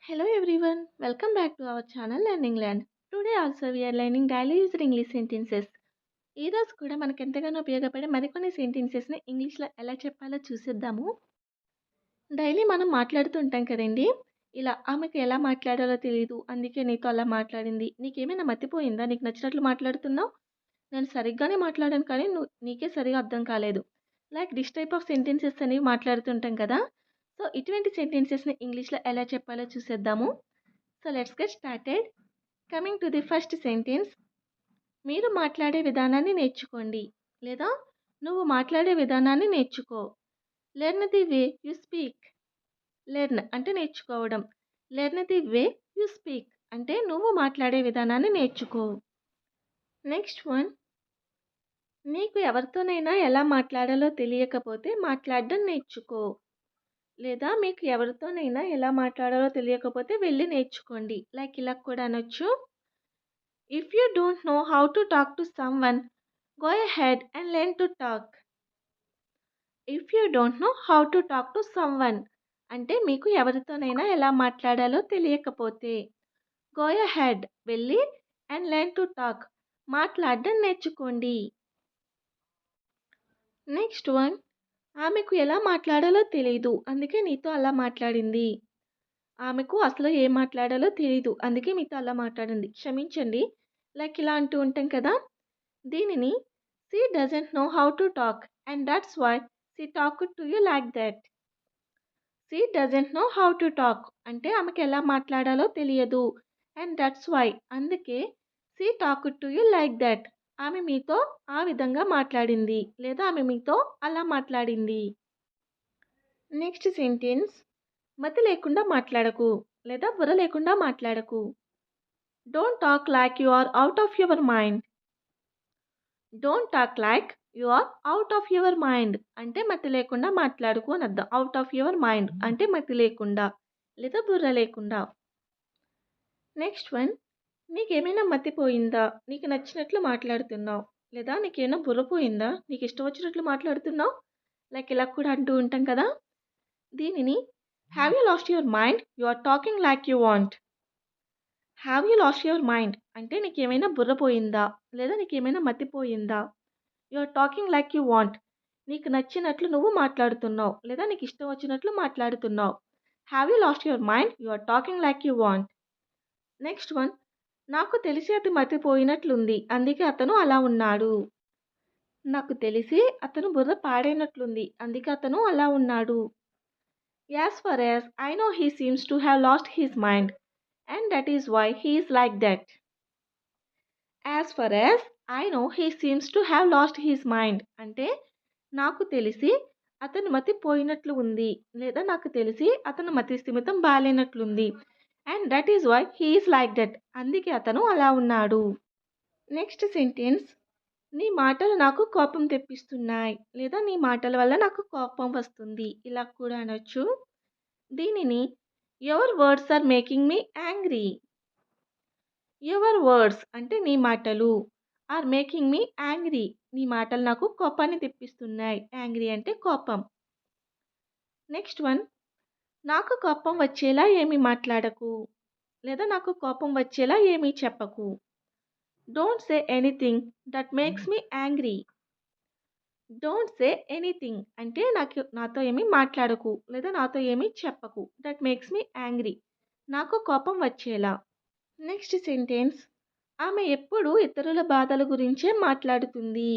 Hello everyone, welcome back to our channel Learning Land. Today also we are learning daily used English sentences. ఈ రోజు కూడా మనకు ఎంతగానో ఉపయోగపడే మరికొన్ని సెంటెన్సెస్ని ఇంగ్లీష్లో ఎలా చెప్పాలో చూసేద్దాము. డైలీ మనం మాట్లాడుతూ ఉంటాం కదండి. ఇలా ఆమెకు ఎలా మాట్లాడాలో తెలియదు, అందుకే నీతో అలా మాట్లాడింది. నీకేమైనా మతిపోయిందా? నీకు నచ్చినట్లు మాట్లాడుతున్నావు. నేను సరిగ్గానే మాట్లాడాను కానీ నీకే సరిగా అర్థం కాలేదు. Like this type of sentences అనేవి మాట్లాడుతుంటాం కదా. సో ఇటువంటి సెంటెన్సెస్ని ఇంగ్లీష్లో ఎలా చెప్పాలో చూసేద్దాము. So let's get started. Coming to the first sentence, మీరు మాట్లాడే విధానాన్ని నేర్చుకోండి లేదా నువ్వు మాట్లాడే విధానాన్ని నేర్చుకో. Learn the way you speak. Learn అంటే నేర్చుకోవడం, learn the way you speak అంటే నువ్వు మాట్లాడే విధానాన్ని నేర్చుకో. నెక్స్ట్ వన్, నీకు ఎవరితోనైనా ఎలా మాట్లాడాలో తెలియకపోతే మాట్లాడడం నేర్చుకో. లేదా మీకు ఎవరితోనైనా ఎలా మాట్లాడాలో తెలియకపోతే వెళ్ళి నేర్చుకోండి. లైక్ ఇలా కూడా అనొచ్చు. If you don't know how to talk to someone, go ahead and learn to talk. If you don't know how to talk to someone అంటే మీకు ఎవరితోనైనా ఎలా మాట్లాడాలో తెలియకపోతే, go ahead వెళ్ళి and learn to talk మాట్లాడడం నేర్చుకోండి. నెక్స్ట్ వన్, ఆమెకు ఎలా మాట్లాడాలో తెలియదు అందుకే నీతో అలా మాట్లాడింది. ఆమెకు అసలు ఏం మాట్లాడాలో తెలియదు అందుకే మీతో అలా మాట్లాడింది. క్షమించండి, లైక్ ఇలా అంటూ ఉంటాం కదా. దీనిని she doesn't know how to talk and that's why she talked to you like that. She doesn't know how to talk అంటే ఆమెకు ఎలా మాట్లాడాలో తెలియదు and that's why అందుకే she talked to you like that ఆమె మీతో ఆ విధంగా మాట్లాడింది లేదా ఆమె మీతో అలా మాట్లాడింది. నెక్స్ట్ సెంటెన్స్, మతి లేకుండా మాట్లాడకు లేదా బుర్ర లేకుండా మాట్లాడకు. Don't talk like you are out of your mind. Don't talk like you are out of your mind అంటే మతి లేకుండా మాట్లాడుకు అని అర్థం. అవుట్ ఆఫ్ యువర్ మైండ్ అంటే మతి లేకుండా లేదా బుర్ర లేకుండా. నెక్స్ట్ వన్, నీకేమైనా మతిపోయిందా? నీకు నచ్చినట్లు మాట్లాడుతున్నావు లేదా నీకేమైనా బుర్ర పోయిందా? నీకు ఇష్టం వచ్చినట్లు మాట్లాడుతున్నావు. లైక్ ఇలా కూడా అంటూ ఉంటాం కదా. దీనిని have you lost your mind, you are talking like you want. Have you lost your mind అంటే నీకేమైనా బుర్ర పోయిందా లేదా నీకేమైనా మతిపోయిందా. You are talking like you want నీకు నచ్చినట్లు నువ్వు మాట్లాడుతున్నావు లేదా నీకు ఇష్టం వచ్చినట్లు మాట్లాడుతున్నావు. Have you lost your mind, you are talking like you want. Next one, నాకు తెలిసి అతను మతిపోయినట్లుంది అందుకే అతను అలా ఉన్నాడు. నాకు తెలిసి అతను బుర్ర పాడైనట్లుంది అందుకే అతను అలా ఉన్నాడు. As for as I know he seems to have lost his mind and that is why he is like that. As far as I know he seems to have lost his mind అంటే నాకు తెలిసి అతను మతి పోయినట్లు ఉంది లేదా నాకు తెలిసి అతను మతి స్థిమితం బాలేనట్లుంది and that is why he is like that అందుకే అతను అలా ఉన్నాడు. నెక్స్ట్ సెంటెన్స్, నీ మాటలు నాకు కోపం తెప్పిస్తున్నాయి లేదా నీ మాటల వల్ల నాకు కోపం వస్తుంది ఇలా కూడా అనొచ్చు. దీనిని your words are making me angry. Your words అంటే నీ మాటలు, ఆర్ మేకింగ్ మీ యాంగ్రీ నీ మాటలు నాకు కోపాన్ని తెప్పిస్తున్నాయి. యాంగ్రీ అంటే కోపం. నెక్స్ట్ వన్, నాకు కోపం వచ్చేలా ఏమీ మాట్లాడకు లేదా నాకు కోపం వచ్చేలా ఏమీ చెప్పకు. Don't say anything that makes me angry. Don't say anything అంటే నాతో ఏమీ మాట్లాడకు లేదా నాతో ఏమీ చెప్పకు. దట్ మేక్స్ మీ యాంగ్రీ నాకు కోపం వచ్చేలా. నెక్స్ట్ సెంటెన్స్, ఆమె ఎప్పుడు ఇతరుల బాధల గురించే మాట్లాడుతుంది.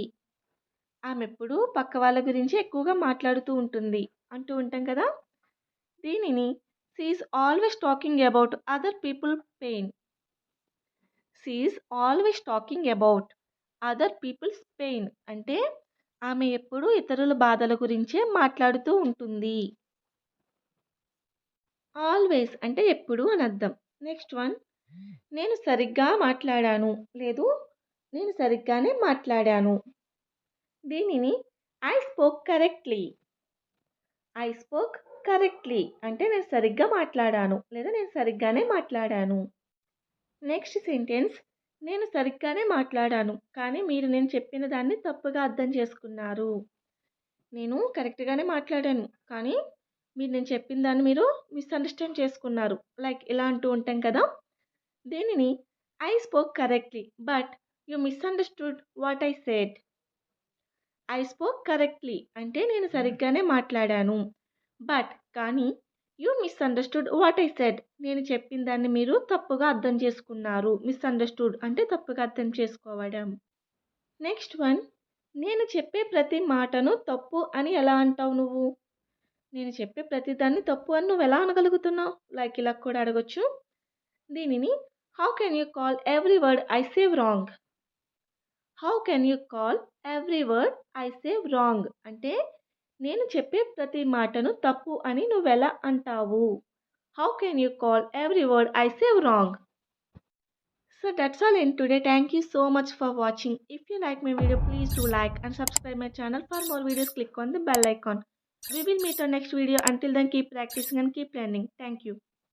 ఆమె ఎప్పుడు పక్క వాళ్ళ గురించి ఎక్కువగా మాట్లాడుతూ ఉంటుంది అంటూ ఉంటాం కదా. దీనిని she is always talking about other people pain. She is always talking about other people's pain అంటే ఆమె ఎప్పుడు ఇతరుల బాధల గురించే మాట్లాడుతూ ఉంటుంది. ఆల్వేస్ అంటే ఎప్పుడు అని అర్థం. నెక్స్ట్ వన్, నేను సరిగ్గా మాట్లాడాను లేదు నేను సరిగ్గానే మాట్లాడాను. దీనిని I spoke correctly. I spoke correctly అంటే నేను సరిగ్గా మాట్లాడాను లేదా నేను సరిగ్గానే మాట్లాడాను. నెక్స్ట్ సెంటెన్స్, నేను సరిగ్గానే మాట్లాడాను కానీ మీరు నేను చెప్పిన దాన్ని తప్పుగా అర్థం చేసుకున్నారు. నేను కరెక్ట్గానే మాట్లాడాను కానీ నేను చెప్పిన దాన్ని మీరు మిస్‌అండర్‌స్టాండ్ చేసుకున్నారు. లైక్ ఇలా అంటూ ఉంటాం కదా! దీనిని I spoke correctly but you misunderstood what I said. I spoke correctly అంటే నేను సరిగ్గానే మాట్లాడాను. బట్ కానీ you misunderstood what I said. నేను చెప్పిన దాన్ని మీరు తప్పుగా అర్థం చేసుకున్నారు. మిస్‌అండర్‌స్టూడ్ అంటే తప్పుగా అర్థం చేసుకోవడం. నెక్స్ట్ వన్, నేను చెప్పే ప్రతి మాటను తప్పు అని ఎలా అంటావు నువ్వు? నేను చెప్పే ప్రతి దాన్ని తప్పు అని నువ్వెలా అనగలుగుతున్నావు? లైక్ ఇలా కూడా అడగొచ్చు. దీనిని how can you call every word I save wrong? How can you call every word I save wrong అంటే నేను చెప్పే ప్రతి మాటను తప్పు అని నువ్వెలా అంటావు? How can you call every word I save wrong? So that's all in today. Thank you so much for watching. If you like my video, please do like and subscribe my channel. For more videos, click on the bell icon. We will meet on next video. Until then, keep practicing and keep learning. Thank you.